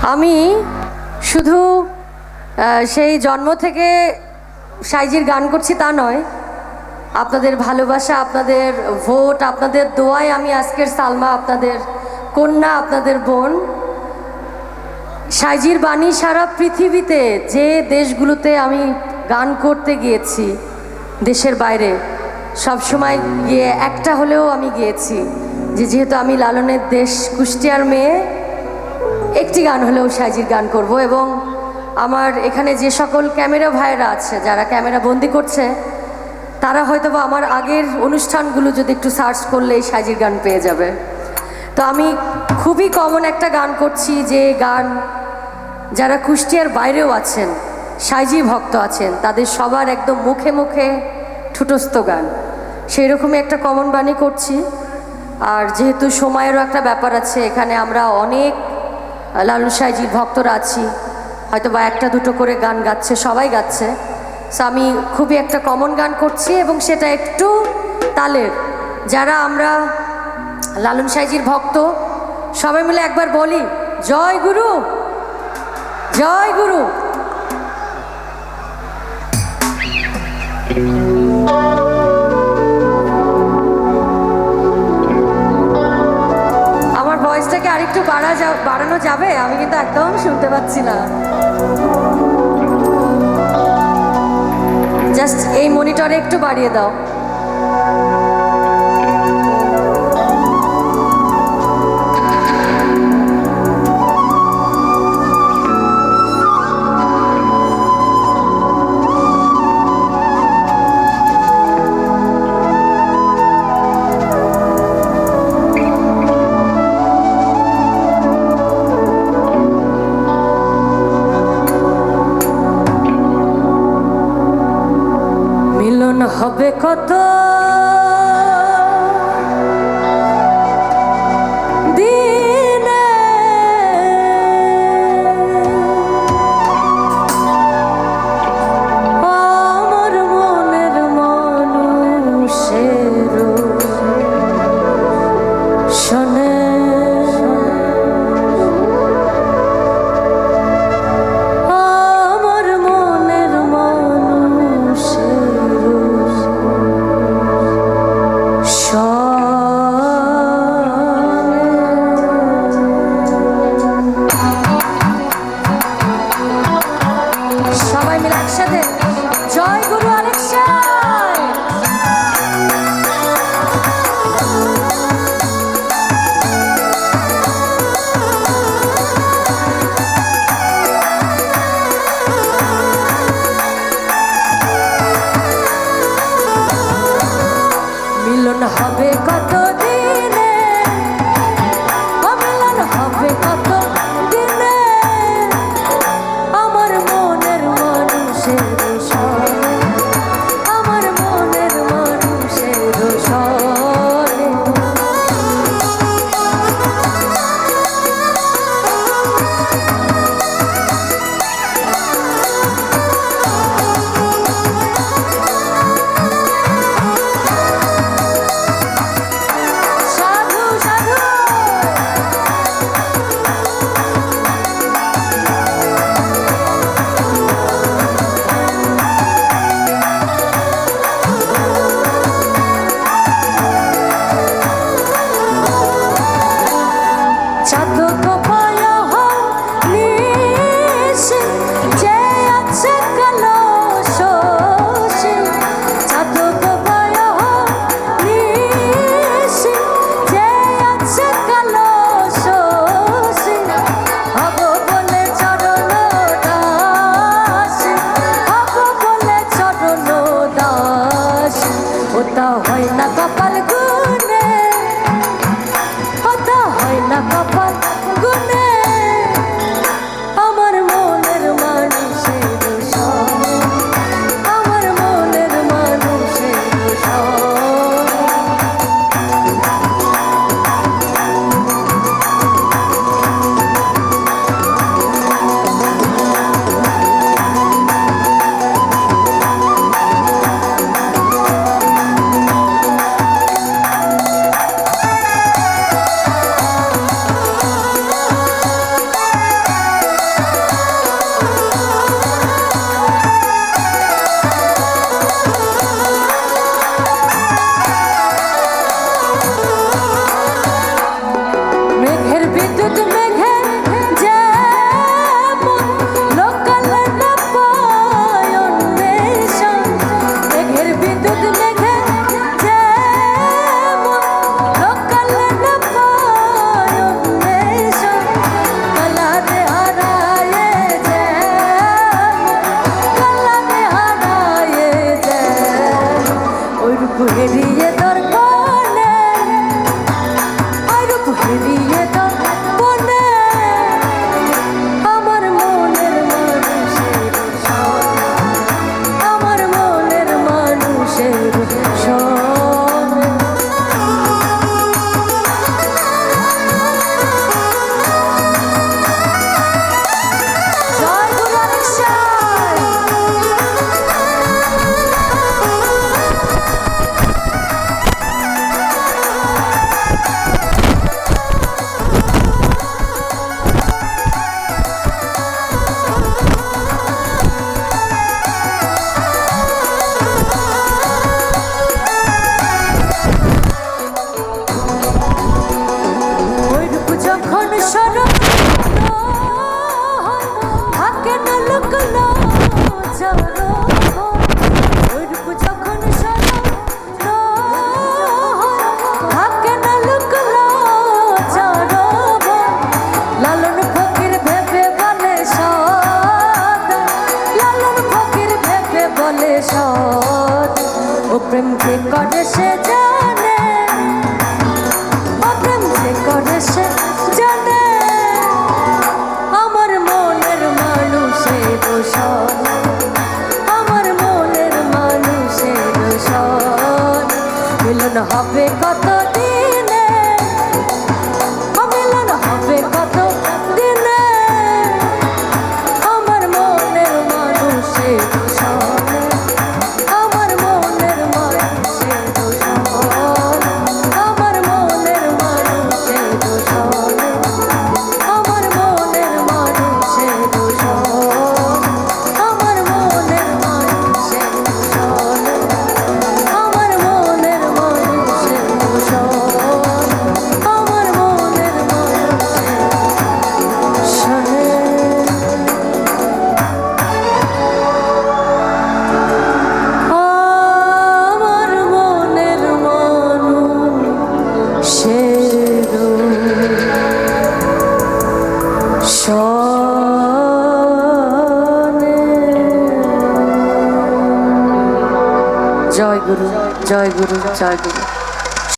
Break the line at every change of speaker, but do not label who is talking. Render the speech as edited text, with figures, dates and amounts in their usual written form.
আমি শুধু সেই জন্ম থেকে সাইজির গান করছি তা নয়, আপনাদের ভালোবাসা, আপনাদের ভোট, আপনাদের দোয়ায় আমি আজকের সালমা, আপনাদের কন্যা, আপনাদের বোন। সাইজির বাণী সারা পৃথিবীতে যে দেশগুলোতে আমি গান করতে গিয়েছি, দেশের বাইরে সবসময় গিয়ে একটা হলেও আমি গিয়েছি যে যেহেতু আমি লালনের দেশ কুষ্টিয়ার মেয়ে, একটি গান হলেও সাইজির গান করব। এবং আমার এখানে যে সকল ক্যামেরা ভাইয়েরা আছে, যারা ক্যামেরা বন্দি করছে, তারা হয়তো বা আমার আগের অনুষ্ঠানগুলো যদি একটু সার্চ করলে এই সাইজির গান পেয়ে যাবে। তো আমি খুবই কমন একটা গান করছি, যে গান যারা কুষ্টিয়ার বাইরেও আছেন, সাইজি ভক্ত আছেন, তাদের সবার একদম মুখে মুখে ঠুটস্থ গান, সেই রকমই একটা কমন বাণী করছি। আর যেহেতু সময়েরও একটা ব্যাপার আছে, এখানে আমরা অনেক লালন সাইজির ভক্তরা আছি, হয়তো বা একটা দুটো করে গান গাচ্ছে, সবাই গাচ্ছে। সো আমি খুবই একটা কমন গান করছি এবং সেটা একটু তালের। যারা আমরা লালন সাইজির ভক্ত, সবাই মিলে একবার বলি জয় গুরু, জয় গুরু। আমার ভয়েসটাকে আরেকটু বাড়ানো যাবে? আমি কিন্তু একদম শুনতে পাচ্ছি না। জাস্ট এই মনিটরে একটু বাড়িয়ে দাও। মিলন হবে কত দিনে, আমার মনের মানুষের শোনে, আমার মনের মানুষের জয় গুরু, জয় গুরু, জয় গুরু।